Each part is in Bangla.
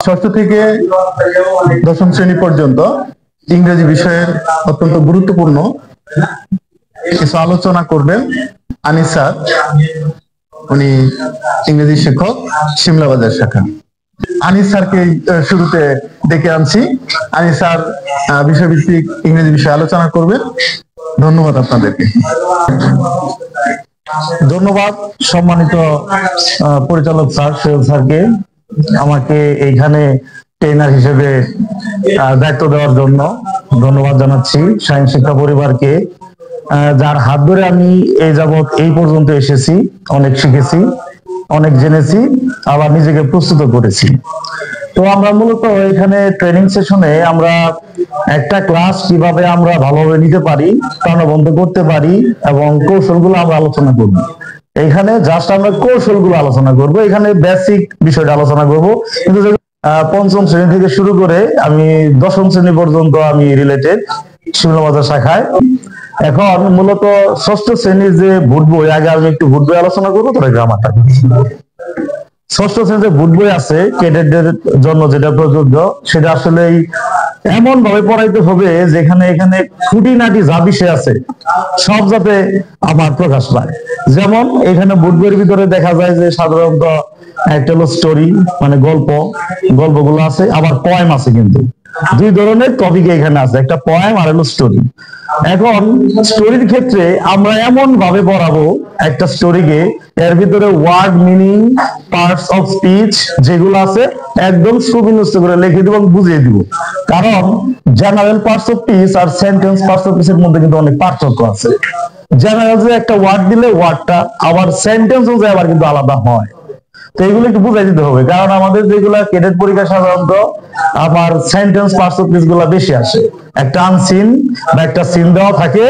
ষষ্ঠ থেকে দশম শ্রেণী পর্যন্ত ইংরেজি বিষয়ের অত্যন্ত গুরুত্বপূর্ণ কিছু আলোচনা করবেন আনিস স্যার। উনি ইংরেজি শিক্ষক, শিমলা বাজার শাখা। আনিস স্যারকে শুরুতে ডেকে আনছি। আনিস স্যার বিষয়ভিত্তিক ইংরেজি বিষয়ে আলোচনা করবেন। ধন্যবাদ আপনাদেরকে। ধন্যবাদ সম্মানিত পরিচালক স্যার, সোহেল স্যারকে আমাকে এইখানে ট্রেনার হিসেবে দায়িত্ব দেওয়ার জন্য ধন্যবাদ জানাচ্ছি। শাহীন শিক্ষা পরিবারকে, যার হাত ধরে আমি এই যাবৎ এই পর্যন্ত এসেছি, অনেক শিখেছি, অনেক জেনেছি, আবার নিজেকে প্রস্তুত করেছি। তো আমরা মূলত এখানে ট্রেনিং সেশনে আমরা একটা ক্লাস কিভাবে আমরা ভালোভাবে নিতে পারি, প্রাণবন্ত করতে পারি এবং কৌশলগুলো আমরা আলোচনা করব। এখানে জাস্ট আমরা কৌশলগুলো আলোচনা করব, এখানে বেসিক বিষয়টা আলোচনা করব। কিন্তু পঞ্চম শ্রেণী থেকে শুরু করে আমি দশম শ্রেণী পর্যন্ত আমি রিলেটেড শিমলা বাজার শাখায়। এখন মূলত ষষ্ঠ শ্রেণীর যে ভোট বই, আগে আমি একটু ভোট বই আলোচনা করবো, তবে গ্রামারটা। ষষ্ঠ শ্রেণীতে ভোট বই আছে ক্যাডেটদের জন্য, যেটা প্রযোজ্য, সেটা আসলে এমন ভাবে পড়াইতে হবে যেখানে এখানে খুঁটিনাটি যা বিষয় আছে সব যাতে আমার প্রকাশ পায়। যেমন এখানে ভোট বইয়ের ভিতরে দেখা যায় যে সাধারণত একটা হলো স্টোরি, মানে গল্পগুলো আছে, আবার পয়েম আছে। কিন্তু দুই ধরনের টপিক এখানে আছে, একটা পয়েম আর হলো স্টোরি। এখন স্টোরির ক্ষেত্রে আমরা এমন ভাবে পড়াবো একটা স্টোরিকে, এর ভিতরে word meaning, parts of speech যেগুলো আছে একদম সুবিন্যস্ত করে লিখে দিব এবং বুঝিয়ে দিব। কারণ জেনারেল পার্টস অফ স্পিচ আর সেন্টেন্স পার্টস অফ স্পিচের মধ্যে কিন্তু অনেক পার্থক্য আছে। জেনারেল যে একটা ওয়ার্ড দিলে ওয়ার্ডটা আবার সেন্টেন্স অনুযায়ী আবার কিন্তু আলাদা হয়। তো এগুলো একটু বুঝাই দিতে হবে, কারণ আমাদের যেগুলা ক্যাডেট পরীক্ষা সাধারণত আমার সেন্টেন্স পার্টস অফ স্পিচ গুলা বেশি আসে। একটা আনসিন বা একটা সিন দেওয়া থাকে,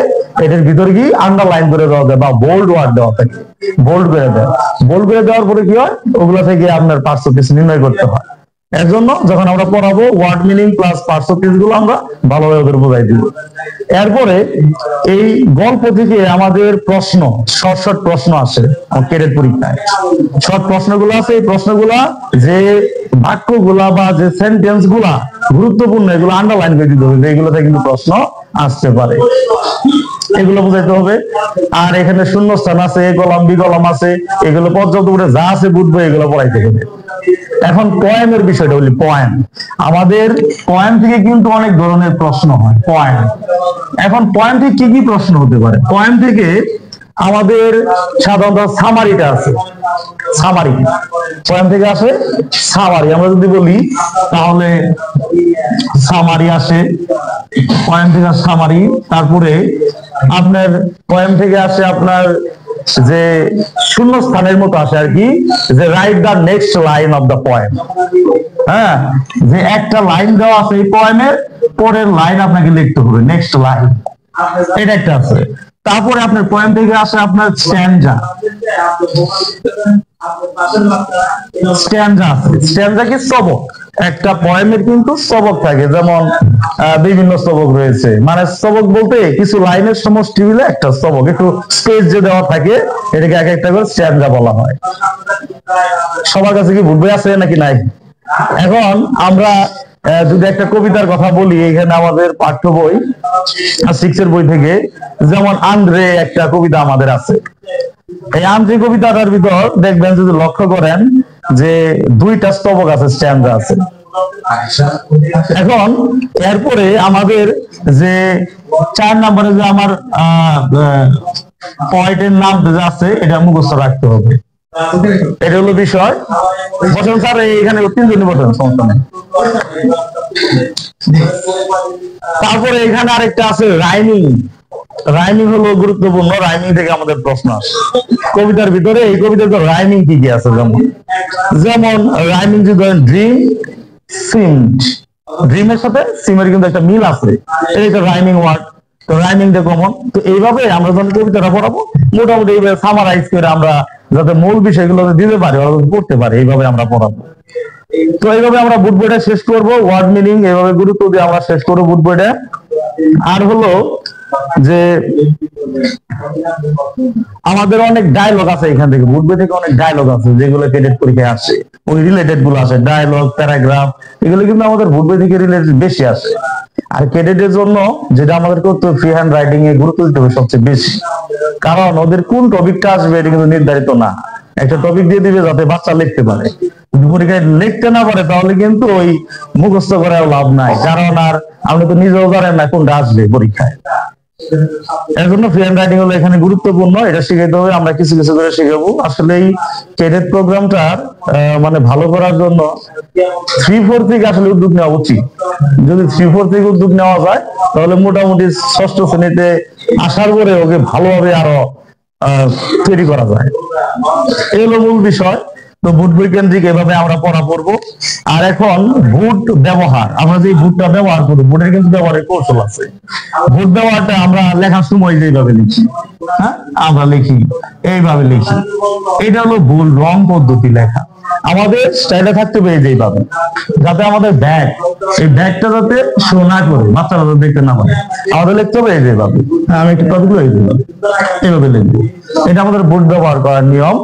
এটার ভিতরে কি আন্ডারলাইন করে দেওয়া যায় বা বোল্ড ওয়ার্ড দেওয়া থাকে, বোল্ড করে দেয়। বোল্ড করে দেওয়ার পরে কি হয়, ওগুলা থেকে আপনার পার্টস অফ স্পিচ নির্ণয় করতে হয়। এর জন্য যখন আমরা পড়াবো word meaning plus parts of speech গুলো আমরা ভালোভাবে ওদের বোঝাই দিব। এরপরে এই গল্প থেকে আমাদের প্রশ্ন, শর্ট প্রশ্ন আসে ক্যাডেট পরীক্ষায়। শর্ট প্রশ্নগুলো আছে, এই প্রশ্নগুলা যে বাক্যগুলা বা যে সেন্টেন্স গুলা গুরুত্বপূর্ণ, এগুলো আন্ডারলাইন করে দিতে হবে, এগুলো থেকে কিন্তু প্রশ্ন আসতে পারে, এগুলো বোঝাইতে হবে। আর এখানে শূন্যস্থান আছে, কলম বি কলম আছে, এগুলো পর্যাপ্ত করে যা আছে বুঝবো, এগুলো পড়াইতে হবে। এখন পয়েমের বিষয়টা বলি। পয়েম, আমাদের পয়েম থেকে কিন্তু অনেক ধরনের প্রশ্ন হয়। পয়েম, এখন পয়েম থেকে কি কি প্রশ্ন হতে পারে? পয়েম থেকে আমাদের সাধারণত সামারিটা আছে। সামারি পয়েম থেকে আসে। সামারি আমরা যদি বলি তাহলে সামারি আসে পয়েম থেকে, সামারি। তারপরে আপনার পয়েম থেকে আসে আপনার যে শূন্যস্থানের মতো আসে আর কি, যে write the next line of the poem. হ্যাঁ, যে একটা লাইন দেওয়া আছে এই পয়েমের, পরের লাইন আপনাকে লিখতে হবে, নেক্সট লাইন, এটা একটা আছে। তারপরে আপনার পয়েম থেকে আসে আপনার স্ট্যানজা। স্ট্যানজা আছে, স্ট্যানজা কি স্তবক। একটা পয়েমের কিন্তু স্তবক থাকে, যেমন বিভিন্ন স্তবক রয়েছে। মানে স্তবক বলতে কিছু লাইনের সমষ্টি মিলে একটা স্তবক, একটু স্পেস যে দেওয়া থাকে, এটাকে এক একটা করে স্ট্যানজা বলা হয়। সবার কাছে কি ভোট বই আছে নাকি নাই? এখন আমরা যদি একটা কবিতার কথা বলি, এখানে আমাদের পাঠ্য বই 6 এর বই থেকে, যেমন আন্দ্রে একটা কবিতা আমাদের আছে। এই আন্দ্রে কবিতাটার ভিতর দেখবেন, যদি লক্ষ্য করেন, যে দুইটা স্তবক আছে, স্ট্যানজা আছে। এখন এরপরে আমাদের যে 4 নম্বরে যে আমার পয়েন্টের নাম যে আছে, এটা মুখস্থ রাখতে হবে। এটা হলো বিষয়। বসেন স্যার, এখানে 3 জনই বসেন, সমস্যা নেই। তারপরে এখানে আরেকটা আছে রাইমিং। রাইমিং হলো গুরুত্বপূর্ণ, রাইমিং থেকে আমাদের প্রশ্ন আসে কবিতার ভিতরে। এই কবিতার রাইমিং কি কি আছে? যেমন রাইমিং যদি ধরেন ড্রিম, সিমড, ড্রিমের সাথে সিমের কিন্তু একটা মিল আছে, এটা রাইমিং ওয়ার্ড। তো রাইমিংটা কমন। তো এইভাবে আমরা যখন কবিতাটা পড়াবো, মোটামুটি এইভাবে সামারাইজ করে আমরা যাতে মূল বিষয়গুলো দিতে পারি, পড়তে পারি, এইভাবে আমরা পড়াবো। তো এইভাবে আমরা বুট বইটা শেষ করব। ওয়ার্ড মিনিং এইভাবে গুরুত্ব দিয়ে আমরা শেষ করবো বুট বইটা। আর হলো যে আমাদের অনেক ডায়লগ আছে এখান থেকে, বুটবে থেকে অনেক ডায়লগ আছে যেগুলো ক্যাডেট পরীক্ষায় আসে, ওই রিলেটেড গুলো আসে, ডায়লগ, প্যারাগ্রাফ, এগুলো কিন্তু আমাদের বুটবে থেকে রিলেটেড বেশি আসে। আর ক্যাডেটের জন্য যেটা আমাদের করতে ফ্রি হ্যান্ড রাইটিং এ গুরুত্ব দিতে হবে সবচেয়ে বেশি, কারণ ওদের কোন টপিকটা আসবে এটা কিন্তু নির্ধারিত না। একটা টপিক দিয়ে দিবে যাতে বাচ্চা লিখতে পারে, পরীক্ষায় লিখতে না পারে তাহলে কিন্তু ওই মুখস্থ করে লাভ নাই, কারণ আর আপনি তো নিজেও জানেন না কোনটা আসবে পরীক্ষায়। এর জন্য ফ্রি হ্যান্ড রাইটিং হলো এখানে গুরুত্বপূর্ণ, এটা শিখাইতে হবে, আমরা কিছু কিছু করে শিখাবো। আসলে এই ক্যাডেট প্রোগ্রামটার মানে ভালো করার জন্য 3-4 থেকে আসলে উদ্যোগ নেওয়া উচিত। যদি 3-4 থেকে উদ্যোগ নেওয়া যায় তাহলে মোটামুটি ষষ্ঠ শ্রেণীতে আসার পরে ওকে ভালোভাবে আরো তৈরি করা যায়। এই হলো মূল বিষয়। তো বুট বৈকেন্দ্রিক এভাবে আমরা পড়া পড়বো। আর এখন বুট ব্যবহার, আমরা যে বুটটা ব্যবহার করি, বুটের কিন্তু ব্যবহারের কৌশল আছে। বুট ব্যবহারটা আমরা লেখার সময় যেভাবে লিখি, হ্যাঁ আমরা লিখি এইভাবে লিখি, এটা হলো ভুল, রং পদ্ধতি লেখা। আমাদের স্টাইলে থাকতে হবে যেভাবে, যাতে আমাদের ব্যাগ, এই ব্যাগটা যাতে শো না করে বাচ্চারা যাতে দেখতে না পারে, আমাদের লিখতে হবে যেভাবে। আমি একটু টপিক এইভাবে লিখবো, এটা আমাদের বুট ব্যবহার করার নিয়ম।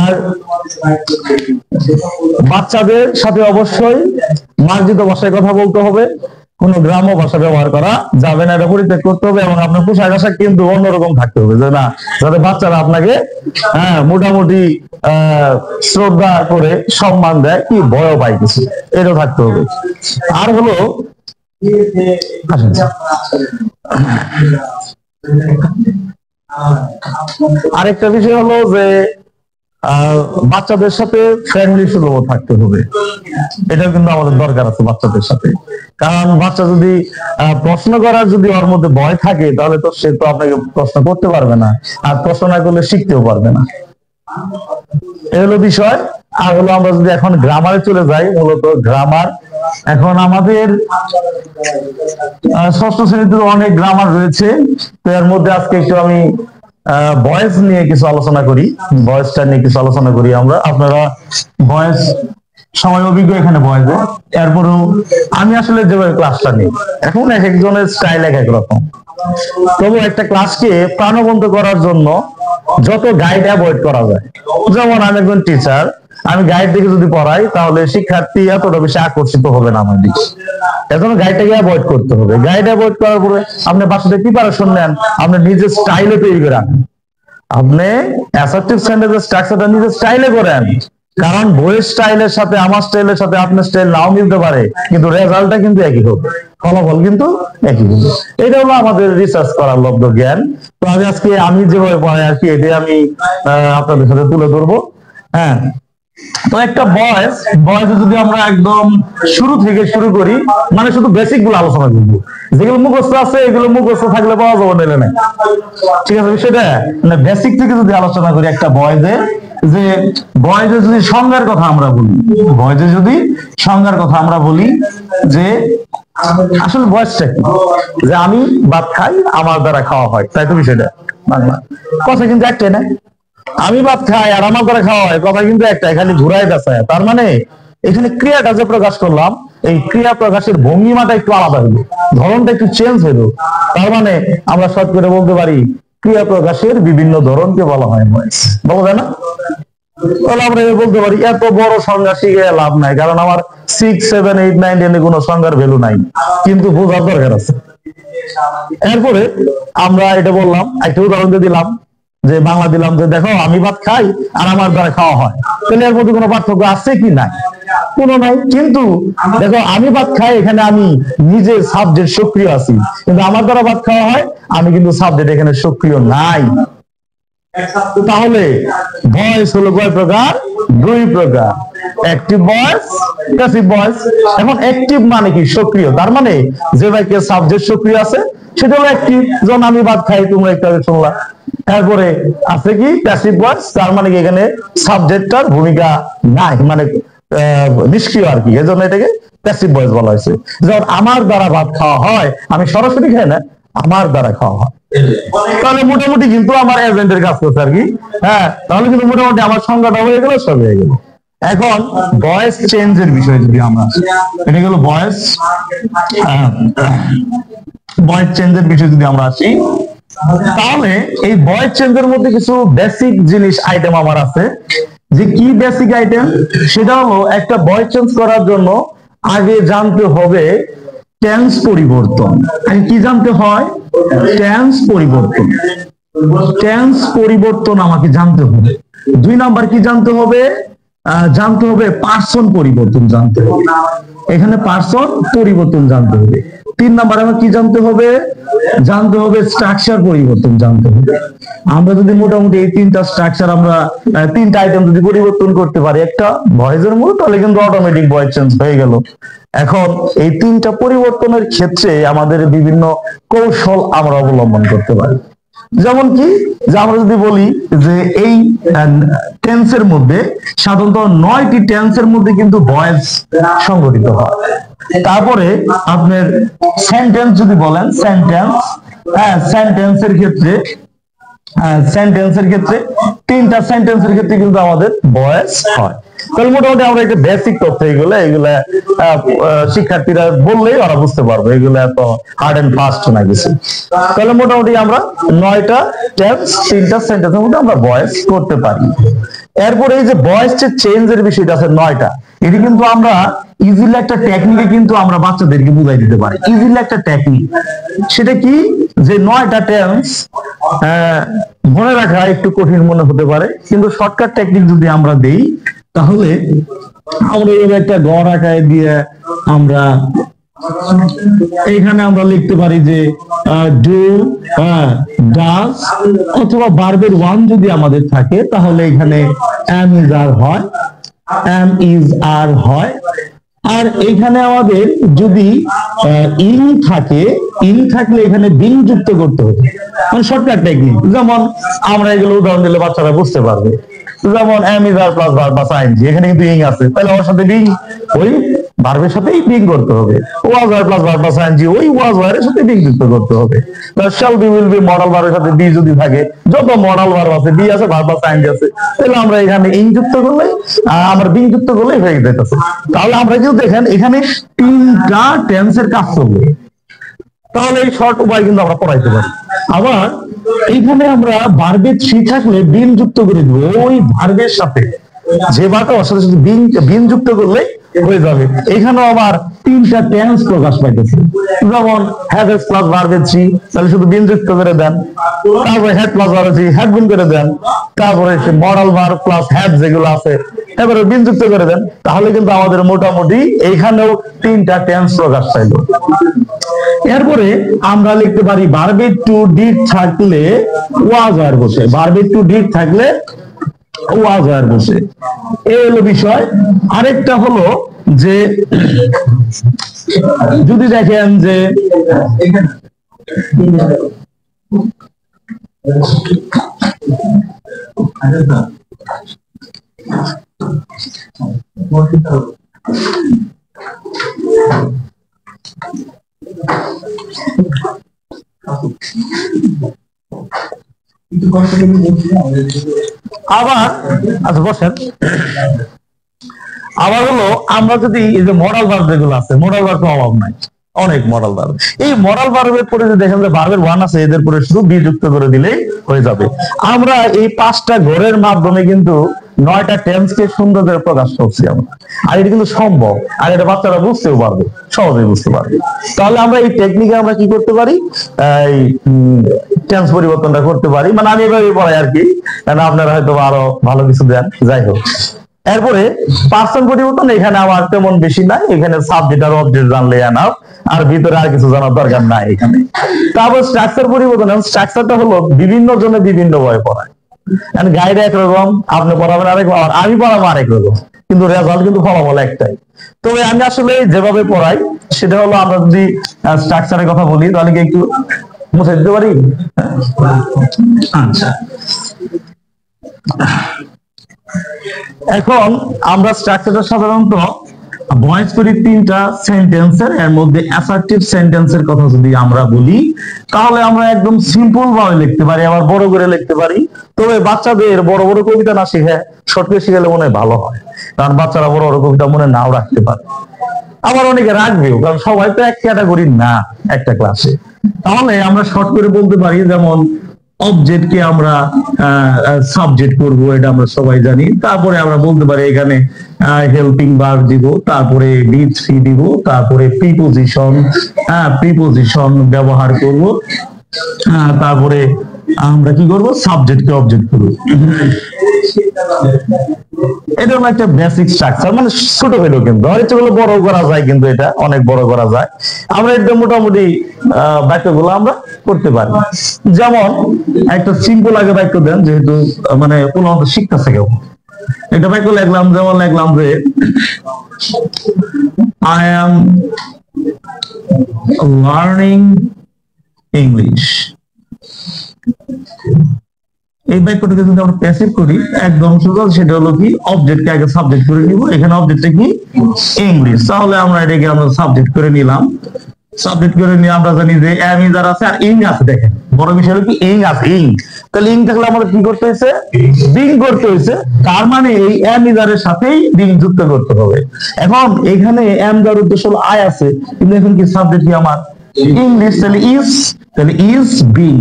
আর বাচ্চাদের সাথে অবশ্যই মার্জিত ভাষায় কথা বলতে হবে, কোন গ্রাম্য ভাষা ব্যবহার করা যাবে না, এটা পরিত্যাগ করতে হবে। এবং আপনার পোশাক আশাক কিন্তু অন্যরকম থাকতে হবে, যে না যাতে বাচ্চারা আপনাকে মোটামুটি শ্রদ্ধা করে সম্মান দেয়, কি ভয়ও পাই কিছু, এটাও থাকতে হবে। আর হলো আরেকটা বিষয় হলো যে বাচ্চাদের সাথে ফ্রেন্ডলি সুলভ থাকতে হবে, এটা কিন্তু আমাদের দরকার আছে বাচ্চাদের সাথে। কারণ বাচ্চা যদি প্রশ্ন করার যদি ওর মধ্যে ভয় থাকে তাহলে তো সে তো আপনাকে প্রশ্ন করতে পারবে না, আর প্রশ্ন না করলে শিখতেও পারবে না। এই হলো বিষয়। আর হলো আমরা যদি এখন গ্রামারে চলে যাই, মূলত গ্রামার এখন আমাদের ষষ্ঠ শ্রেণীতে অনেক গ্রামার রয়েছে। তো এর মধ্যে আজকে একটু আমি ভয়েস নিয়ে কিছু আলোচনা করি, ভয়েসটা নিয়ে কিছু আলোচনা করি আমরা। আপনারা ভয়েস সবাই অভিজ্ঞ এখানে ভয়েসে, এরপরেও আমি আসলে যেভাবে ক্লাসটা নিই, এখন এক একজনের স্টাইল এক এক রকম। তবু একটা ক্লাসকে প্রাণবন্ত করার জন্য যত গাইড অ্যাভয়েড করা যায়, যেমন আমি একজন টিচার, আমি গাইড দেখে যদি পড়াই তাহলে শিক্ষার্থী এতটা বেশি আকর্ষিত হবে না আমার দিকে। এজন্য গাইডটাকে অ্যাভয়েড করতে হবে। গাইড অ্যাভয়েড করার পরে আপনি বাসাতে প্রিপারেশন নেন, আপনি নিজের স্টাইলে তৈরি করে আনেন, আপনি অ্যাসার্টিভ সেন্টেন্সের স্ট্রাকচারটা নিজের স্টাইলে করেন। কারণ বইয়ের স্টাইলের সাথে আমার স্টাইলের সাথে আপনার স্টাইল নাও মিলতে পারে, কিন্তু রেজাল্টটা কিন্তু একই হবে, ফলাফল কিন্তু একই হবে। এটা হলো আমাদের রিসার্চ করার লব্ধ জ্ঞান। তো আমি যেভাবে পড়াই আর কি, এটা আমি আপনাদের সাথে তুলে ধরবো। হ্যাঁ, তো একটা বয়সে যদি আমরা একদম শুরু থেকে শুরু করি, মানে শুধু বেসিক গুলো আলোচনা করবো, যেগুলো মুখস্থ আছে এগুলো মুখস্থ থাকলে পাওয়া যাবে, নিলে না, ঠিক আছে বিষয়টা। মানে বেসিক থেকে যদি আলোচনা করি একটা বয়সে, যে বয়সে যদি সংজ্ঞার কথা আমরা বলি, বয়সে যদি সংজ্ঞার কথা আমরা বলি, যে আসলে বয়সটা কি, যে আমি ভাত খাই আমার দ্বারা খাওয়া হয়, তাই তো বিষয়টা। বাংলা কথা কিন্তু একটাই না, আমি ভাত খাই আর আমার দ্বারা খাওয়া হয়, কথা কিন্তু একটাই, খালি ঘুরাই দেখায়। তার মানে এখানে ক্রিয়াটা যে প্রকাশ করলাম, এই ক্রিয়া প্রকাশের ভঙ্গিমাটা একটু আলাদা হলো, ধরনটা একটু চেঞ্জ হলো। তার মানে আমরা শর্ট করে বলতে পারি ক্রিয়া প্রকাশের বিভিন্ন ধরনকে বলা হয় ভয়েস, বলা যায় না? তাহলে আমরা বলতে পারি এত বড় সংজ্ঞা শিখে লাভ নাই, কারণ আমার 6, 7, 8, 9, 10 কোনো সংজ্ঞার ভ্যালু নাই, কিন্তু বোঝার দরকার আছে। এরপরে আমরা এটা বললাম, একটা উদাহরণ দিয়ে দিলাম, যে বাংলা দিলাম যে দেখো আমি ভাত খাই আর আমার দ্বারা খাওয়া হয়, তাহলে এর মধ্যে কোনো পার্থক্য আছে কি নাই? কোনো নাই। কিন্তু দেখো আমি ভাত খাই, এখানে আমি নিজে সাবজেক্ট সক্রিয় আছি, কিন্তু আমার দ্বারা ভাত খাওয়া হয়, আমি কিন্তু সাবজেক্ট এখানে সক্রিয় নাই। তাহলে ভয়েস হলো কয় প্রকার? 2 প্রকার, অ্যাক্টিভ ভয়েস, প্যাসিভ ভয়েস। এখন অ্যাক্টিভ মানে কি? সক্রিয়। তার মানে যে ভাইকে সাবজেক্ট সক্রিয় আছে সেটা হলো অ্যাক্টিভ, যেমন আমি ভাত খাই, তোমরা একটু আগে শুনলা। তারপরে আছে কি প্যাসিভ ভয়েস, তার মানে কি এখানে সাবজেক্টটার ভূমিকা নাই, মানে নিষ্ক্রিয় আর কি, এজন্য এটাকে প্যাসিভ ভয়েস বলা হয়েছে। যেমন আমার দ্বারা ভাত খাওয়া হয়, আমি সরাসরি খাই না, আমার দ্বারা খাওয়া হয়, তাহলে মোটামুটি কিন্তু আমার এজেন্টের কাজ করছে আর কি। হ্যাঁ, তাহলে কিন্তু মোটামুটি আমার সংজ্ঞাটা হয়ে গেল, সব হয়ে গেল। এখন ভয়েস চেঞ্জের বিষয় যদি আমরা, এটা গেল ভয়েস ভয়েস চেঞ্জের বিষয়ে যদি আমরা আসি, তাহলে এই ভয়েস চেঞ্জের মধ্যে কিছু বেসিক জিনিস আইটেম আমার আছে। যে কি বেসিক আইটেম, সেটা হলো একটা ভয়েস চেঞ্জ করার জন্য আগে জানতে হবে টেন্স পরিবর্তন। আগে কি জানতে হয়? টেন্স পরিবর্তন। টেন্স পরিবর্তন আমাকে জানতে হবে। 2 নাম্বার কি জানতে হবে? জানতে হবে পার্সন পরিবর্তন জানতে হবে। এখানে পার্সন পরিবর্তন জানতে হবে। 3 নাম্বার আমার কি জানতে হবে? জানতে হবে স্ট্রাকচার পরিবর্তন জানতে হবে। আমরা যদি মোটামুটি এই 3টা স্ট্রাকচার আমরা 3টা আইটেম যদি পরিবর্তন করতে পারি একটা ভয়েসের মধ্যে, তাহলে কিন্তু অটোমেটিক ভয়েস চেঞ্জ হয়ে গেল। এখন এই 3টা পরিবর্তনের ক্ষেত্রে আমাদের বিভিন্ন কৌশল আমরা অবলম্বন করতে পারি। যেমন কি, যে আমরা যদি বলি যে এই টেন্সের মধ্যে সাধারণত 9টি টেন্সের মধ্যে কিন্তু ভয়েস সংগঠিত হয়। তারপরে আপনার সেন্টেন্স যদি বলেন, সেন্টেন্সের ক্ষেত্রে 3টা সেন্টেন্সের ক্ষেত্রে কিন্তু আমাদের ভয়েস হয়। তাহলে মোটামুটি আমরা একটা বেসিক তথ্য, এগুলা শিক্ষার্থীরা বললেই ওরা বুঝতে পারবে, এগুলো এত হার্ড এন্ড ফাস্ট না কিছু। তাহলে মোটামুটি আমরা 9টা টেন্স 3টা সেন্টেন্সের মধ্যে আমরা ভয়েস করতে পারি। এরপরে এই যে ভয়েস চেঞ্জের বিষয়টা আছে 9টা, এটি কিন্তু আমরা ইজিলি একটা টেকনিকে কিন্তু আমরা বাচ্চাদেরকে বুঝাই দিতে পারি। ইজিলি একটা টেকনিক, সেটা কি, যে 9টা টেন্স মনে রাখা একটু কঠিন মনে হতে পারে, কিন্তু শর্টকাট টেকনিক যদি আমরা দেই, তাহলে আমরা একটা গড় আকারে দিয়ে আমরা এখানে আমরা লিখতে পারি যে ডু, ডাজ, অথবা ভার্বের 1 যদি আমাদের থাকে, তাহলে এখানে am is are হয়, am is are হয়। আর এখানে আমাদের যদি ইন থাকে, ইন থাকলে এখানে বিং যুক্ত করতে হবে। মানে শর্টকাট টেকনিক, যেমন আমরা এগুলো উদাহরণ দিলে বাচ্চারা বুঝতে পারবে। যেমন am is are plus verb plus ing, এখানে কিন্তু ইং আছে, তাহলে ওর সাথে বিং, ওই ভার্বের সাথেই বিং করতে হবে। was are plus verb plus ing, ওই was are এর সাথে বিং যুক্ত করতে হবে। তাহলে shall be, will be modal ভার্বের সাথে বি যদি থাকে, যত মডাল ভার্ব আছে, বি আছে, ভার্ব প্লাস ing আছে, তাহলে আমরা এখানে ইং যুক্ত করলে, আমরা বিং যুক্ত করলেই হয়ে যেতেছে। তাহলে আমরা কিন্তু দেখেন এখানে 3টা টেন্সের কাজ করবে। তাহলে এই শর্ট উপায় কিন্তু আমরা পড়াইতে পারি। আবার এইখানে আমরা ভার্বের 3 থাকলে বিন যুক্ত করে দিব, ওই ভার্বের সাথে যে ভার্বটা ওর সাথে শুধু বিন যুক্ত করলে হয়ে যাবে। এখানেও আবার 3টা টেন্স প্রকাশ পাইতেছে। যেমন হ্যাভ এস প্লাস ভার্বের 3, তাহলে শুধু বিন যুক্ত করে দেন। তারপরে হ্যাড প্লাস ভার্বের 3, হ্যাড বিন করে দেন। তারপরে মডাল ভার্ব প্লাস হ্যাভ যেগুলো আছে, এবারে বিন যুক্ত করে দেন। তাহলে কিন্তু আমাদের মোটামুটি এইখানেও 3টা টেন্স প্রকাশ পাইল। এরপরে আমরা লিখতে পারি ভার্বের টু ডিড থাকলে ওয়াজ আর বসে, ভার্বের টু ডিড থাকলে ওয়াজ আর বসে, এই হলো বিষয়। আরেকটা হলো যে যদি দেখেন যে আবার আচ্ছা বসেন, আবার হলো আমরা যদি এই যে মডাল ভার্ব যেগুলো আছে, মডাল ভার্ব তো অভাব নাই, অনেক মডাল ভার্ব। এই মডাল ভার্বের পরে যদি দেখেন যে ভার্বের 1 আছে, এদের পরে শুধু বি যুক্ত করে দিলেই হয়ে যাবে। আমরা এই 5টা ঘরের মাধ্যমে কিন্তু 9টা টেন্সকে সুন্দর করে প্রকাশ করছি আমরা। আর এটা কিন্তু সম্ভব, আর এটা বাচ্চারা বুঝতেও পারবে, সহজেই বুঝতে পারবে। তাহলে আমরা এই টেকনিকে আমরা কি করতে পারি, এই টেন্স পরিবর্তনটা করতে পারি। মানে আমি এভাবে পড়াই আর কি, কারণ আপনারা হয়তো আরো ভালো কিছু দেন, যাই হোক। এরপরে পার্সন পরিবর্তন এখানে আমার তেমন বেশি নাই, এখানে সাবজেক্ট আর অবজেক্ট জানলে এনাফ, আর ভিতরে আর কিছু জানার দরকার নাই এখানে। তারপর স্ট্রাকচার পরিবর্তন, স্ট্রাকচারটা হলো বিভিন্ন জনে বিভিন্ন ভাবে পড়ায়। গাইড একরকম, আপনি পড়াবেন আরেক, আমি পড়াবো আরেক রকম, কিন্তু রেজাল্ট কিন্তু ফলাফল একটাই। তবে আমি আসলে যেভাবে পড়াই সেটা হলো, আমরা যদি স্ট্রাকচারের কথা বলি তাহলে কি একটু মুছে দিতে পারি? আচ্ছা, এখন আমরা স্ট্রাকচারটা সাধারণত ভয়েস করি 3টা সেন্টেন্সের, এর মধ্যে অ্যাসার্টিভ সেন্টেন্সের কথা যদি আমরা বলি, তাহলে আমরা একদম সিম্পল ভাবে লিখতে পারি, আবার বড় করে লিখতে পারি। তবে বাচ্চাদের বড় বড় কবিতা না শিখে শর্ট করে শিখালে মনে হয় ভালো হয়, কারণ বাচ্চারা বড় বড় কবিতা মনে নাও রাখতে পারে। আবার অনেকে রাখবেও, কারণ সবাই তো এক ক্যাটাগরির না একটা ক্লাসে। তাহলে আমরা শর্ট করে বলতে পারি, যেমন অবজেক্টকে আমরা সাবজেক্ট করব, এটা আমরা সবাই জানি। তারপরে আমরা বলতে পারি এখানে হেল্পিং ভার্ব দিব, তারপরে ডিড সি দিব, তারপরে প্রিপোজিশন ব্যবহার করব, তারপরে আমরা কি করব, সাবজেক্টকে অবজেক্ট করব। এটা হলো একটা বেসিক স্ট্রাকচার, মানে ছোট হইলো, কিন্তু হয়তো বড় করা যায়, কিন্তু এটা অনেক বড় করা যায়। আমরা এটা মোটামুটি বাক্যগুলো আমরা করতে পারি। যেমন একটা সিম্পল আগে বাক্য দেন, যেহেতু মানে কোনো শিখতেছে কেউ। একটা বাক্য লিখলাম, যেমন লিখলাম যে আই এম লার্নিং ইংলিশ। এই বাক্যটাকে যদি আমরা প্যাসিভ করি, একদম সোজা, সেটা হলো কি, অবজেক্টকে আগে সাবজেক্ট করে নিব। এখানে অবজেক্টটা কি, ইংলিশ। তাহলে আমরা এটাকে আমরা সাবজেক্ট করে নিলাম। সাবজেক্ট করে নিয়ে আমরা জানি যে এম ইজার আছে আর ইং আছে। দেখেন বড় বিষয় হলো কি, ইং আছে, ইং। তাহলে ইং থাকলে আমাদের কি করতে হয়েছে, বিং করতে হয়েছে। তার মানে এই এম ইজারের সাথেই বিং যুক্ত করতে হবে। এখন এখানে এম যার উদ্দেশ্য হলো আই আছে, কিন্তু এখন কি সাবজেক্ট কি আমার ইংলিশ, তাহলে ইজ বিং,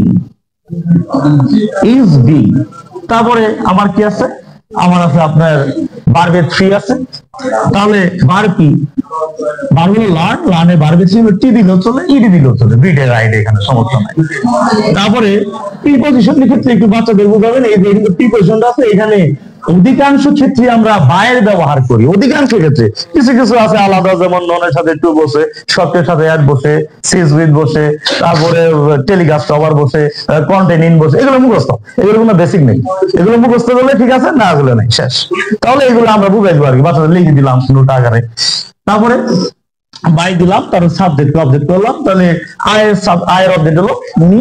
ইজ বিং। তারপরে আমার কি আছে, আমার আছে আপনার ভার্বের থ্রি আছে। তাহলে ভার্ব কি, ভার্ব হলো লার্ন, লার্নে ভার্বের থ্রি টি দিলেও চলে, ইডি দিলেও চলে, দুইটাই রাইট, এখানে সমস্যা নাই। তারপরে প্রিপোজিশনের ক্ষেত্রে একটু বাচ্চাদের বুঝাবেন, এই যে প্রিপোজিশনটা আছে, এখানে অধিকাংশ ক্ষেত্রে আমরা বায়ের ব্যবহার করি। অধিকাংশ ক্ষেত্রে, কিছু কিছু আছে আলাদা, যেমন ননের সাথে টু বসে, শর্টের সাথে অ্যাড বসে, সিজ উইথ বসে, তারপরে টেলিকাস্ট ওভার বসে, কন্টেন্ট ইন বসে। এগুলো মুখস্থ, এগুলো কোনো বেসিক নেই। এগুলো মুখস্থ করলে ঠিক আছে, না এগুলো নেই, শেষ। তাহলে এগুলো আমরা বুঝাই দেবো আর কি, বাচ্চাদের লিখে দিলাম নোট আকারে। তারপরে বাই দিলাম, তারপর সাবজেক্ট অবজেক্ট করলাম। তাহলে আয়ের অবজেক্ট হলো মি।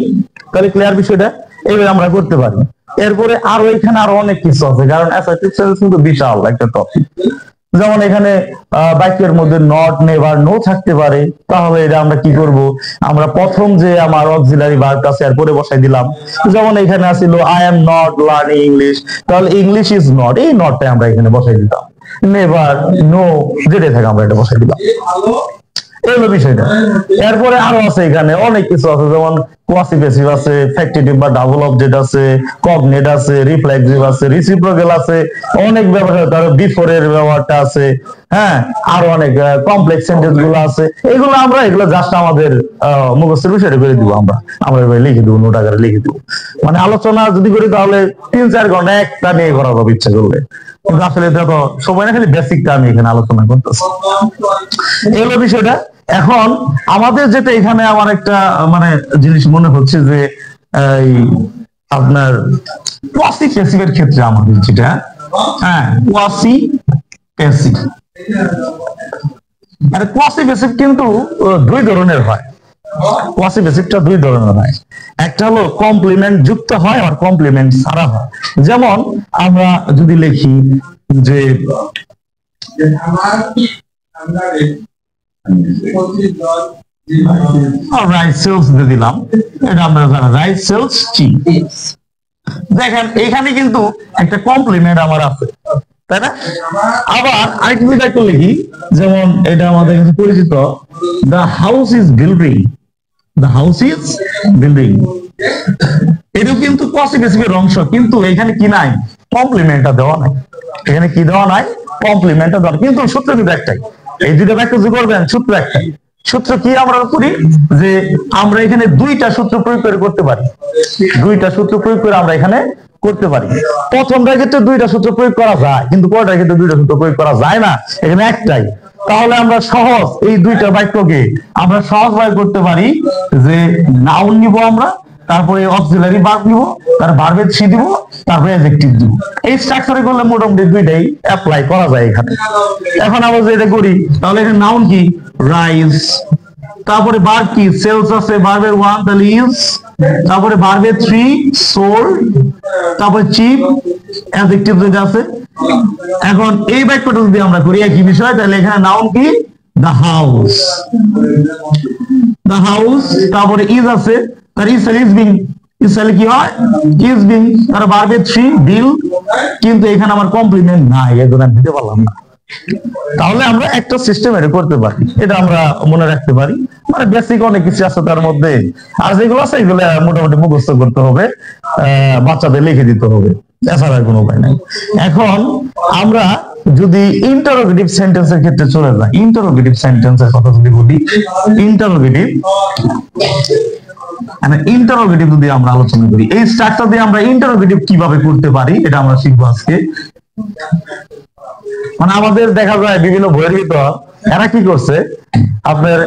তাহলে ক্লিয়ার বিষয়টা, এইভাবে আমরা করতে পারি। এরপরে আরো এখানে আরো অনেক কিছু আছে, কারণ অ্যাসার্টিভ সেন্স কিন্তু বিশাল একটা টপিক। যেমন এখানে বাক্যের মধ্যে নট, নেভার, নো থাকতে পারে। তাহলে এটা আমরা কি করব, আমরা প্রথম যে আমার অক্সিলারি ভার্ব আছে এরপরে বসাই দিলাম। যেমন এখানে আছিল I am not learning English, তাহলে ইংলিশ ইজ নট, এই নটটা আমরা এখানে বসাই দিলাম। নেভার, নো, যেটা থাকে আমরা এটা বসাই দিলাম। এই হলো বিষয়টা। এরপরে আরো আছে এখানে অনেক কিছু আছে, যেমন কোয়াসিভেসিভ আছে, ফ্যাক্টিটিভ বা ডাবল অবজেক্ট আছে, কগনেট আছে, রিফ্লেক্সিভ আছে, রিসিপ্রোকাল আছে, অনেক ব্যবহার। তার বিফোর এর ব্যবহারটা আছে, হ্যাঁ, আরো অনেক কমপ্লেক্স সেন্টেন্স গুলো আছে। এগুলো আমরা এগুলো জাস্ট আমাদের মুখস্থের বিষয়টা করে দিব। আমরা লিখে দেবো, নোট আকারে লিখে দেবো। মানে আলোচনা যদি করি তাহলে 3-4 ঘন্টা একটা নিয়ে করা যাবে ইচ্ছা করলে, কিন্তু আসলে দেখো সবাই না, খালি বেসিকটা আমি এখানে আলোচনা করতেছি। এগুলো বিষয়টা। এখন আমাদের যেটা এখানে আমার একটা মানে জিনিস মনে হচ্ছে যে এই আপনার কোয়াসি প্যাসিভের ক্ষেত্রে আমাদের যেটা, হ্যাঁ, কোয়াসি প্যাসিভ, মানে কোয়াসি প্যাসিভ কিন্তু দুই ধরনের হয়। কোয়াসি প্যাসিভটা দুই ধরনের হয়, একটা হলো কমপ্লিমেন্ট যুক্ত হয় আর কমপ্লিমেন্ট ছাড়া হয়। যেমন আমরা যদি লিখি যে রাইস সেলস দিয়ে দিলাম, এটা আমরা জানি রাইস সেলস চিপ। দেখেন এখানে কিন্তু একটা কমপ্লিমেন্ট আমার আছে, তাই না? আবার আরেকটা যদি একটু লিখি, যেমন এটা আমাদের কাছে পরিচিত, the house is building, the house is building. এটাও কিন্তু কোয়াসি প্যাসিভের অংশ, কিন্তু এখানে কি নাই, কমপ্লিমেন্টটা দেওয়া নাই। এখানে কি দেওয়া নাই, কমপ্লিমেন্টটা দেওয়া, কিন্তু সূত্র কিন্তু একটাই। এই দুটো বাক্য যে করবেন সূত্র একটাই। সূত্র কি আমরা করি, যে আমরা এখানে দুইটা সূত্র প্রয়োগ করে করতে পারি। দুইটা সূত্র প্রয়োগ করে আমরা এখানে করতে পারি। প্রথমটার ক্ষেত্রে দুইটা সূত্র প্রয়োগ করা যায়, কিন্তু পরেরটার ক্ষেত্রে দুইটা সূত্র প্রয়োগ করা যায় না, এখানে একটাই। তাহলে আমরা সহজ এই দুইটা বাক্যকে আমরা সহজভাবে করতে পারি, যে নাউন নিব আমরা, তারপরে অক্সিলারি ভার্ব নিব, তার ভার্বের থ্রি দিব, তারপরে অ্যাডজেক্টিভ দিব। এই স্ট্রাকচারে করলে মোটামুটি দুইটাই অ্যাপ্লাই করা যায় এখানে। এখন আমরা যেটা করি, তাহলে এখানে নাউন কি, রাইস, তারপরে ভার্ব কি, সেলস আছে, ভার্বের ওয়ান, তাহলে ইজ, তারপরে ভার্বের থ্রি, সোল্ড, তারপরে চিপ, অ্যাডজেক্টিভ যেটা আছে। এখন এই বাক্যটা যদি আমরা করি একই বিষয়, তাহলে এখানে নাউন কি, দ্য হাউস, দ্য হাউস, তারপরে ইজ আছে, তার ইজ বিং, ইসরায়েল কি হয়, ইজ বিং, তার ভার্বের থ্রি, বিল, কিন্তু এখানে আমার কমপ্লিমেন্ট নাই, এজন্য আমি দিতে পারলাম না। তাহলে আমরা একটা সিস্টেম এটা করতে পারি, এটা আমরা মনে রাখতে পারি। মানে বেসিক অনেক কিছু আছে তার মধ্যে, আর যেগুলো আছে এগুলো মোটামুটি মুখস্থ করতে হবে, বাচ্চাদের লিখে দিতে হবে, এছাড়া কোনো উপায় নাই। এখন আমরা যদি ইন্টারোগেটিভ সেন্টেন্সের ক্ষেত্রে চলে যাই, ইন্টারোগেটিভ সেন্টেন্সের কথা যদি বলি, ইন্টারোগেটিভ যদি আমরা আলোচনা করি, এই স্ট্রাকচার দিয়ে আমরা ইন্টারোগেটিভ কিভাবে করতে পারি এটা আমরা শিখবো আজকে। মানে আমাদের দেখা যায় বিভিন্ন বইয়ের ভিতর এরা কি করছে, আপনার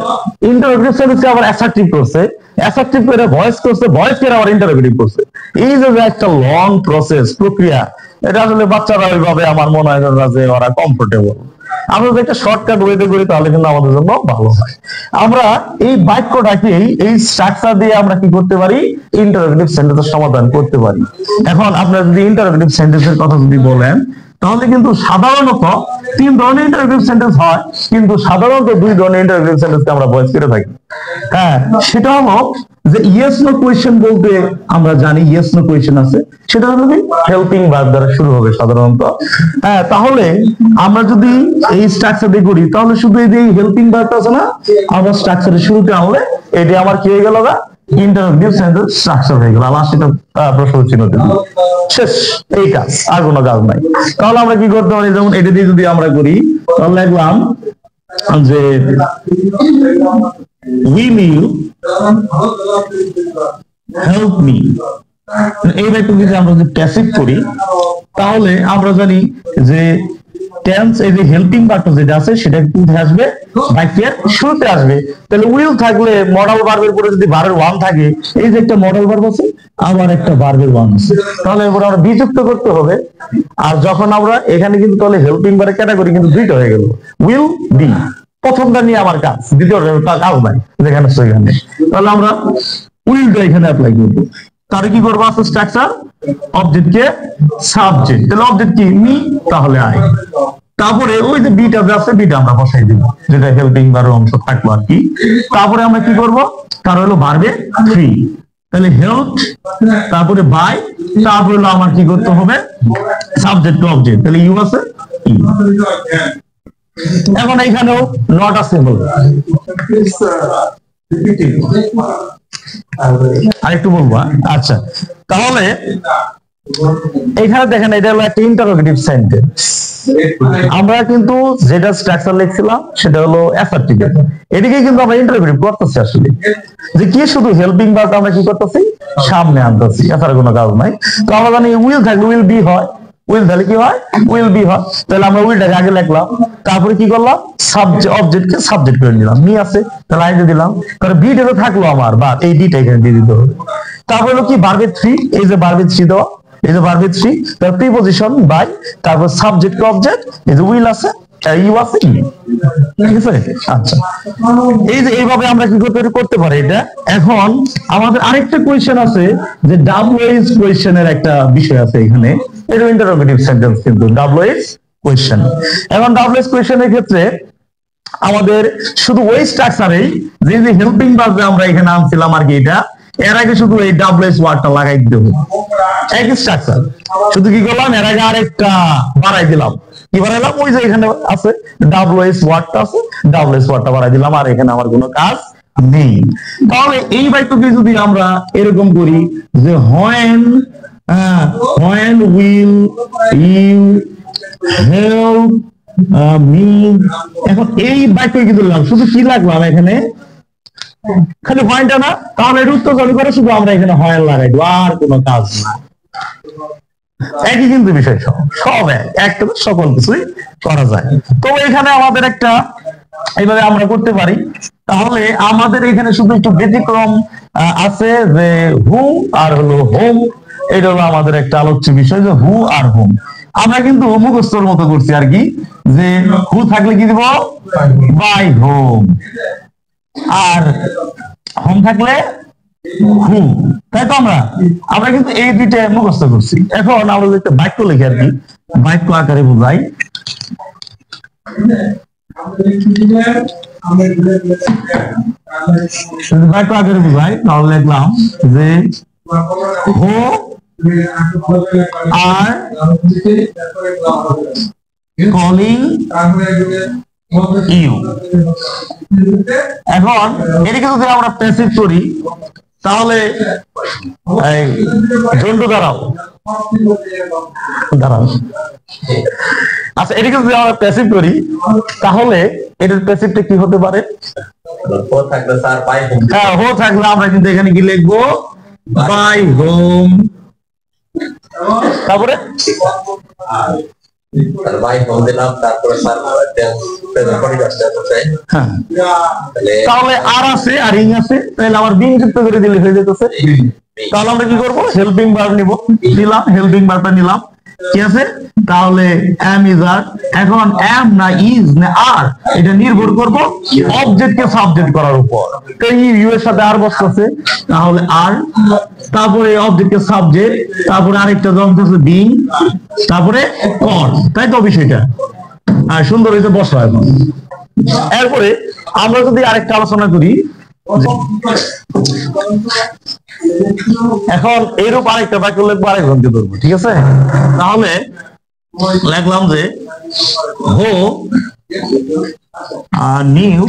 ইন্টারোগেটিভ সেন্টেন্সকে আবার অ্যাসার্টিভ করছে, অ্যাসার্টিভ করে ভয়েস করছে, ভয়েস করে আবার ইন্টারোগেটিভ করছে। এই যে একটা লং প্রসেস, প্রক্রিয়া, এটা আসলে বাচ্চারা ওইভাবে আমার মনে হয় যে ওরা কমফোর্টেবল। আমরা যদি একটা শর্টকাট ওয়েতে করি তাহলে কিন্তু আমাদের জন্য ভালো হয়। আমরা এই বাক্যটাকে এই স্ট্রাকচার দিয়ে আমরা কি করতে পারি, ইন্টারোগেটিভ সেন্টেন্সের সমাধান করতে পারি। এখন আপনারা যদি ইন্টারোগেটিভ সেন্টেন্সের কথা যদি বলেন, তাহলে কিন্তু সাধারণত 3 ধরনের ইন্টারোগেটিভ সেন্টেন্স হয়, কিন্তু সাধারণত 2 ধরনের ইন্টারোগেটিভ সেন্টেন্সকে আমরা ভয়েস করে থাকি। হ্যাঁ, সেটা হলো যে ইয়েস নো কোয়েশ্চেন বলতে আমরা জানি ইয়েস নো কোয়েশ্চেন আছে, সেটা হলো হেল্পিং ভার্ব দ্বারা শুরু হবে সাধারণত। হ্যাঁ, তাহলে আমরা যদি এই স্ট্রাকচার দিয়ে করি তাহলে শুধু এই যে হেল্পিং ভার্বটা আছে না, আমরা স্ট্রাকচারের শুরুতে আনলে এটা আমার কি হয়ে গেল, ইন্টারোগেটিভ সেন্টেন্স স্ট্রাকচার হয়ে গেল। লাস্ট এটা প্রশ্ন চিহ্ন দিল, শেষ, এই কাজ, আর কোনো কাজ নাই। তাহলে আমরা কি করতে পারি, যেমন এটা দিয়ে যদি আমরা করি তাহলে লিখলাম যে will you help me। এই বাক্যকে যদি আমরা যদি প্যাসিভ করি তাহলে আমরা জানি যে টেন্স, এই যে হেল্পিং ভার্বটা যেটা আছে সেটা কোথায় আসবে, বাক্যের শুরুতে আসবে। তাহলে উইল থাকলে মডাল ভার্বের পরে যদি ভার্বের ওয়ান থাকে, এই যে একটা মডাল ভার্ব আছে আবার একটা ভার্বের ওয়ান আছে, তাহলে এরপর আমরা বিযুক্ত করতে হবে। আর যখন আমরা এখানে কিন্তু তাহলে হেল্পিং ভার্বের ক্যাটাগরি কিন্তু 2টা হয়ে গেল, উইল বি, প্রথমটা নিয়ে আমার কাজ, দ্বিতীয়টা কাজ নাই যেখানে সেখানে, তাহলে আমরা উইলটা এখানে অ্যাপ্লাই করবো। তাহলে কি করবো, আছে স্ট্রাকচার, অবজেক্ট কে সাবজেক্ট, তাহলে অবজেক্ট কি মি, তাহলে আই, তারপরে ওই যে বিটা আছে বিটা আমরা বসাই দিব, যেটা হেল্পিং ভার্ব অংশ থাকলো আর কি। তারপরে আমরা কি করব, তার হলো ভার্বে থ্রি, তাহলে হেল্প, তারপরে বাই, তারপরে হলো আমার কি করতে হবে, সাবজেক্ট টু অবজেক্ট, তাহলে ইউ আছে ইউ। এখন এইখানেও নট আছে, আরেকটু বলবো। আচ্ছা, তাহলে এখানে দেখেন এটা হলো একটা ইন্টারোগেটিভ সেন্টেন্স। আমরা কিন্তু যেটা স্ট্রাকচার লিখছিলাম সেটা হলো অ্যাসার্টিভ, এদিকে কিন্তু আমরা ইন্টারোগেটিভ করতেছি আসলে, যে কি শুধু হেল্পিং ভার্ব আমরা কি করতেছি সামনে আনতেছি, এছাড়া কোনো কাজ নাই। তো আমরা জানি উইল থাকলে উইল বি হয়, উইল তাহলে কি হয়, উইল বি হয়, তাহলে আমরা উইলটাকে আগে লিখলাম, তারপরে কি করলাম, সাবজেক্ট অবজেক্টকে সাবজেক্ট করে নিলাম, মি আছে তাহলে আই দিয়ে দিলাম, তাহলে বিটা তো থাকলো আমার, বা এই ডিটা এখানে দিয়ে দিতে হবে। তারপরে হলো কি ভার্বে থ্রি, এই যে ভার্বে থ্রি দেওয়া, এই যে ভার্বে থ্রি, তার প্রিপজিশন বাই, তারপর সাবজেক্ট অবজেক্ট, এই যে উইল আছে ইউ আছে, ঠিক আছে। আচ্ছা, এই যে এইভাবে আমরা কি করতে পারি এটা। এখন আমাদের আরেকটা কোয়েশ্চেন আছে, যে ডাব্লিউএইচ কোয়েশ্চেনের একটা বিষয় আছে এখানে, এটা ইন্টারোগেটিভ সেন্টেন্স কিন্তু ডাব্লিউএইচ কোয়েশ্চেন। এখন ডাব্লিউএইচ কোয়েশ্চেনের ক্ষেত্রে আমাদের শুধু ওই স্ট্রাকচারেই যে হেল্পিং ভার্ব আমরা এখানে আনছিলাম আর কি, এটা এর আগে শুধু এই ডাব্লিউএইচ ওয়ার্ডটা লাগাই দিতে হবে, একই স্ট্রাকচার, শুধু কি করলাম এর আগে আরেকটা বাড়াই দিলাম, কি বাড়াইলাম, ওই যে এখানে আছে ডাব্লিউএইচ ওয়ার্ডটা আছে, ডাব্লিউএইচ ওয়ার্ডটা বাড়াই দিলাম, আর এখানে আমার কোনো কাজ নেই। তাহলে এই বাক্যকে যদি আমরা এরকম করি যে when will you help me, এখন এই বাক্য কিন্তু শুধু কি লাগলাম এখানে, খালি হয়টা না, তাহলে এর উত্তর চালু করে শুধু আমরা এখানে হয় লাগাই দেবো, আর কোনো কাজ না, একই কিন্তু বিষয়, সব একটা সকল কিছুই করা যায়। তো এখানে আমাদের একটা এইভাবে আমরা করতে পারি। তাহলে আমাদের এখানে শুধু একটু ব্যতিক্রম আছে, যে হু আর হলো হোম, এটা হলো আমাদের একটা আলোচ্য বিষয়, যে হু আর হোম। আমরা কিন্তু মুখস্থর মতো করছি আর কি, যে হু থাকলে কি দিব, বাই হোম, আর হোম থাকলে হু, তাই তো আমরা কিন্তু এই দুইটা মুখস্থ করছি। এখন আমরা একটা বাক্য লিখি আর কি, বাক্য আকারে বোঝাই, বাক্য আকারে বোঝাই, তাহলে লিখলাম যে হো আর কলিং ইউ। এখন এটাকে যদি আমরা প্যাসিভ করি তাহলে জন্টু দাঁড়াও দাঁড়াও। আচ্ছা, এটাকে যদি আমরা প্যাসিভ করি তাহলে এটার প্যাসিভটা কি হতে পারে? হ্যাঁ, হো থাকলে আমরা কিন্তু এখানে কি লিখবো? By home. তারপরে তাহলে আর আছে আর ইং আছে, তাহলে আমার বিং যুক্ত করে দিলে হয়ে যেতেছে। তাহলে আমরা কি করবো? হেল্পিং ভার্ব নিব, নিলাম হেল্পিং ভার্বটা নিলাম, কি আছে? তাহলে এম ইজ আর। এখন এম না ইজ না আর এটা নির্ভর করবো অবজেক্টকে সাবজেক্ট করার উপর। তো ইউ এর সাথে আর বসতেছে, তাহলে আর, তারপরে অবজেক্টকে সাবজেক্ট, তারপরে আরেকটা যন্ত্র আছে বিং, তারপরে কন। তাই তো বিষয়টা আর সুন্দর হয়েছে, বসা। এখন এরপরে আমরা যদি আরেকটা আলোচনা করি, এখন এইরূপ আরেকটা বাক্য লিখবো, আরেকজনকে ধরবো, ঠিক আছে? তাহলে লিখলাম যে হো নিউ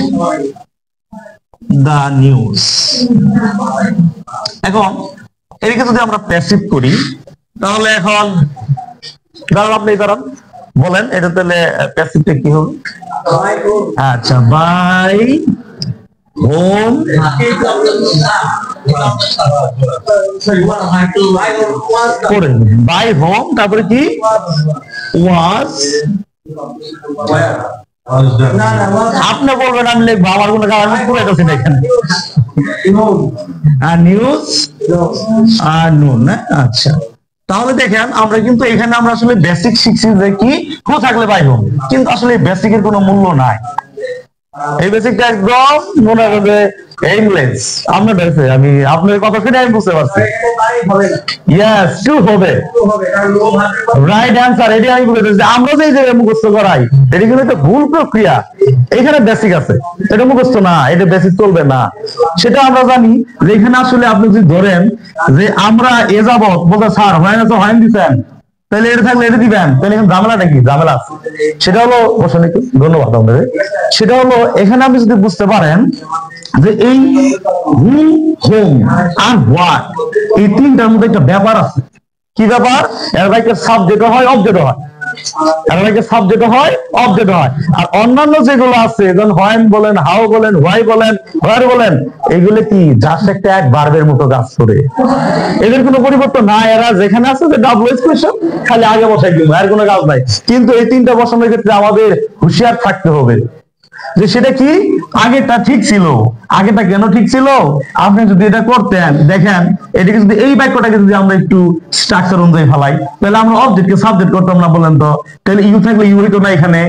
দা নিউজ। এখন এদিকে যদি আমরা প্যাসিভ করি তাহলে এখন দাঁড়ান, আপনি দাঁড়ান, বলেন এটা তাহলে প্যাসিভটা কি হবে? আচ্ছা, বাই হোম করে বাই হোম, তারপরে কি ওয়াজ। আপনি বলবেন আমি লিখবো, আমার কোনো কারণ পুরো এটা ছিল এখানে নিউজ আর নুন। আচ্ছা, তাহলে দেখেন আমরা কিন্তু এখানে আমরা আসলে বেসিক শিখছি যে কি হো থাকলে বাই হোম, কিন্তু আসলে বেসিকের কোনো মূল্য নাই। এই বেসিকটা একদম মনে হবে ইংলিশ। আপনার দেখছে আমি আপনার কথা শুনে আমি বুঝতে পারছি। ইয়েস, টু হবে রাইট অ্যান্সার। এটি আমি বলতেছি আমরা যে জায়গায় মুখস্থ করাই এটি কিন্তু একটা ভুল প্রক্রিয়া। এখানে বেসিক আছে, এটা মুখস্থ না, এটা বেসিক চলবে না। সেটা আমরা জানি যে এখানে আসলে আপনি যদি ধরেন যে আমরা এ যাবত বলতে স্যার হয় না, তো হয় দিচ্ছেন, তাহলে এটা থাকলে এটা দিবেন, তাহলে এখানে ঝামেলাটা কি? ঝামেলা আছে। সেটা হলো বসে, ধন্যবাদ আপনাদের। সেটা হলো এখানে আপনি যদি বুঝতে পারেন যে এই হু, হোম আর হোয়াট এই তিনটার মধ্যে একটা ব্যাপার আছে। কি ব্যাপার? এর বাইকে সাবজেক্ট হয়, অবজেক্ট হয়, এর বাইকে সাবজেক্ট হয়, অবজেক্ট হয়। আর অন্যান্য যেগুলো আছে, যেমন হোয়েন বলেন, হাউ বলেন, হোয়াই বলেন, হোয়ার বলেন, এগুলো কি জাস্ট একটা এক ভার্বের মতো কাজ করে, এদের কোনো পরিবর্তন নাই। এরা যেখানে আছে যে ডাবল এক্সপ্রেশন খালি আগে বসাই দিব, আর কোনো কাজ নাই। কিন্তু এই তিনটা বসানোর ক্ষেত্রে আমাদের হুঁশিয়ার থাকতে হবে যে সেটা কি আগেটা ঠিক ছিল। আগেটা কেন ঠিক ছিল? আপনি যদি এটা করতেন, দেখেন এটাকে যদি এই বাক্যটাকে যদি আমরা একটু স্ট্রাকচার অনুযায়ী ফেলাই, তাহলে আমরা অবজেক্টকে সাবজেক্ট করতাম না, বলেন তো? তাহলে ইউ থাকলে ইউ হইতো না এখানে,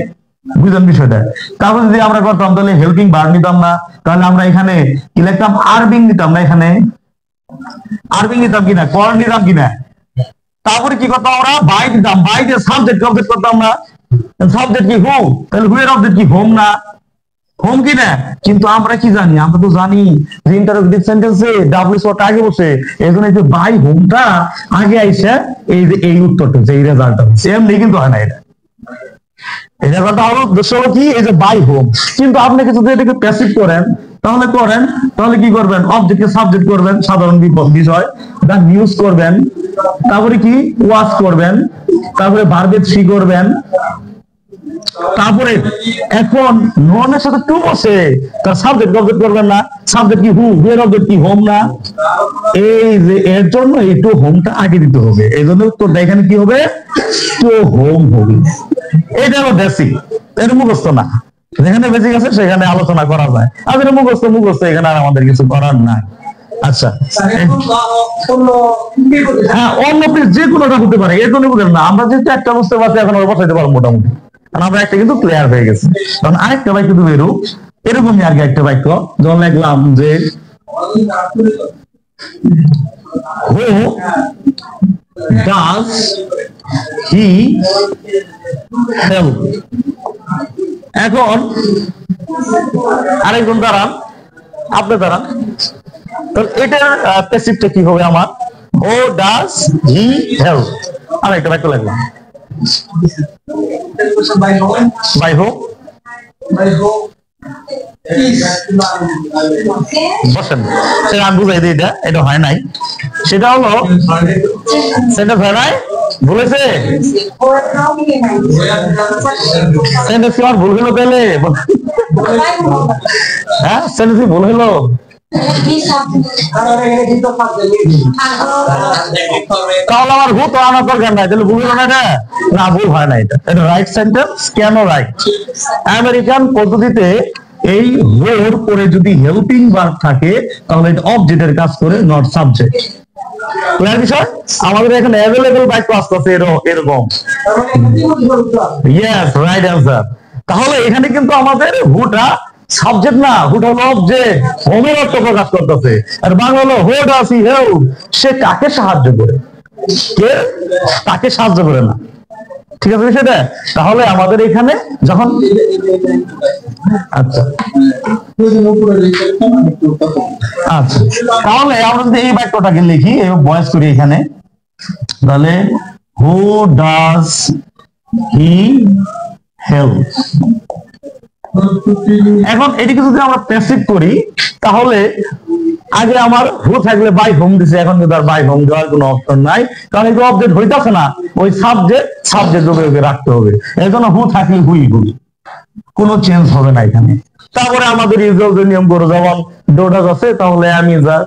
বুঝলেন বিষয়টা? তারপর যদি আমরা করতাম তাহলে হেল্পিং ভার্ব নিতাম না, তাহলে আমরা এখানে কি লিখতাম? আরবিং নিতাম না, এখানে আরবিং নিতাম কিনা, কর নিতাম কিনা। তারপরে কি করতাম? আমরা বাই দিতাম, বাই দিয়ে সাবজেক্ট অবজেক্ট করতাম না। সাবজেক্ট কি হু, তাহলে হু এর অবজেক্ট কি? হোম না, হোম কি না? কিন্তু আমরা কি জানি? আমরা তো জানি যে ইন্টারোগেটিভ সেন্টেন্সে ডাব্লিউ শর্ট আগে বসে, এজন্য এই যে বাই হোমটা আগে আইসা এই যে এই উত্তরটা হচ্ছে, এই রেজাল্টটা হচ্ছে। এমনি কিন্তু হয় না এটা। এই রেজাল্টটা হলো উদ্দেশ্য হলো কি? এই যে বাই হোম। কিন্তু আপনাকে যদি এটাকে প্যাসিভ করেন তাহলে কি করবেন? অবজেক্টকে সাবজেক্ট করবেন, সাধারণ বিষয়, দা নিউজ করবেন, তারপরে কি ওয়াচ করবেন, তারপরে ভার্বের থ্রি করবেন, তারপরে এখন ননের সাথে টু বসে তার সাবজেক্ট অবজেক্ট করবেন না। সাবজেক্ট কি হু, এর অবজেক্ট কি? হোম না। এই যে এর জন্য এই টু হোমটা আগে দিতে হবে, এই জন্য উত্তরটা এখানে কি হবে? টু হোম হবে। এটা হলো বেসিক, এটা মুখস্থ না। যেখানে বেসিক আছে সেখানে আলোচনা করা যায়, আর এটা মুখস্থ এখানে আর আমাদের কিছু করার নাই। আচ্ছা, হ্যাঁ, অন্য যে কোনোটা হতে পারে, এর জন্য বুঝলেন না। আমরা যেহেতু একটা বুঝতে পারছি, এখন ওর বসাইতে পারবো মোটামুটি, কারণ আমরা একটা কিন্তু ক্লিয়ার হয়ে গেছে। কারণ আরেকটা বাক্য কিন্তু এরকমই আর কি একটা বাক্য, যখন লিখলাম যে হু ডাজ হি হেল্প। এখন আরেকজন দাঁড়ান, আপনি দাঁড়ান, তাহলে এটার প্যাসিভটা কি হবে আমার? ও ডাজ হি হেল্প। আর একটা বাক্য লিখলাম বাই হোপ বসেন, সেটা আমি বুঝাই দিই, এটা হয় নাই, সেটা হলো সেন্টেন্স হয় নাই, বলেছে সেন্টেন্স কি আমার ভুল হলো তাহলে? হ্যাঁ সেন্টেন্স ভুল হলো? তাহলে আমার ভূত আনার দরকার নাই, তাহলে ভুল হলো না এটা? না, ভুল হয় না, এটা রাইট সেন্টেন্স। কেন রাইট? আমেরিকান পদ্ধতিতে এই হোর পরে যদি হেল্পিং ভার্ব থাকে তাহলে এটা অবজেক্টের কাজ করে, নট সাবজেক্ট। ক্লিয়ার বিষয়? আমাদের এখানে অ্যাভেলেবল বাক্য আসতেছে এরকম। Yes, right answer. তাহলে এখানে কিন্তু আমাদের হুটা সাবজেক্ট না, হুটা হলো অবজেক্ট, হোমের অর্থ প্রকাশ করতেছে। আর বাংলা হলো হো ডাজ হি হেল্প, সে কাকে সাহায্য করে, কে তাকে সাহায্য করে না। ঠিক আছে বিষয়টা? তাহলে আমাদের এখানে যখন আচ্ছা আচ্ছা তাহলে আমরা যদি এই বাক্যটাকে লিখি এবং ভয়েস করি এখানে, তাহলে হু ডাজ হি হেল্প। এখন এটিকে যদি আমরা প্যাসিভ করি তাহলে আগে আমার হু থাকলে বাই হোম দিছে, এখন কিন্তু আর বাই হোম দেওয়ার কোনো অপশন নাই, কারণ এই অবজেক্ট হইতাছে না, ওই সাবজেক্ট রূপে রাখতে হবে। এর জন্য হু থাকলে হুই, কোনো চেঞ্জ হবে না এখানে। তারপরে আমাদের ইউজুয়াল যে নিয়ম করে, যেমন ডোডাস আছে তাহলে আমি যা।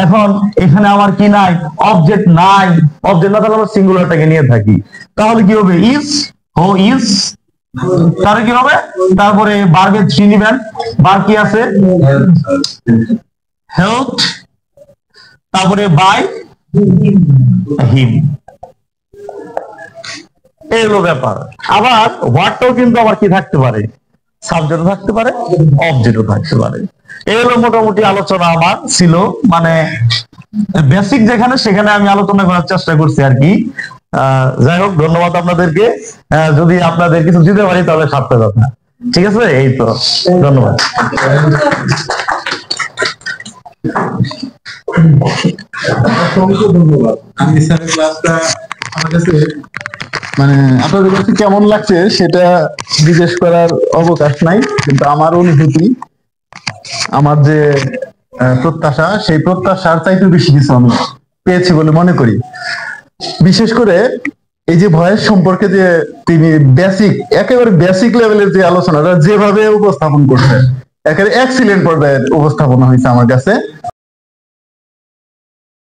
এখন এখানে আমার কি নাই? অবজেক্ট নাই। অবজেক্ট না থাকলে আমরা সিঙ্গুলারটাকে নিয়ে থাকি, তাহলে কি হবে? ইজ, হো ইজ, তাহলে কি হবে? তারপরে ভার্বের থ্রি নিবেন, ভার্ব কি আছে? হেল্প, তারপরে বাই হিম, এই হলো ব্যাপার। আবার হোয়াটটাও কিন্তু আবার কি থাকতে পারে? সাবজেক্টও থাকতে পারে, অবজেক্টও থাকতে পারে। এই হলো মোটামুটি আলোচনা আমার ছিল, মানে বেসিক যেখানে সেখানে আমি আলোচনা করার চেষ্টা করছি আর কি। যাই হোক, ধন্যবাদ আপনাদেরকে। যদি আপনাদের কিছু দিতে পারি তাহলে সার্থক কথা। ঠিক আছে, এই তো, ধন্যবাদ। ধন্যবাদ। আমি স্যারের ক্লাসটা আমার কাছে, মানে আপনাদের কাছে কেমন লাগছে সেটা জিজ্ঞেস করার অবকাশ নাই, কিন্তু আমার অনুভূতি, আমার যে প্রত্যাশা, সেই প্রত্যাশার চাইতে বেশি কিছু আমি পেয়েছি বলে মনে করি। বিশেষ করে এই যে ভয়েস সম্পর্কে যে তিনি একেবারে বেসিক লেভেলের যে আলোচনাটা যেভাবে উপস্থাপন করছেন, একেবারে এক্সিলেন্ট পর্যায়ের উপস্থাপনা হয়েছে আমার কাছে।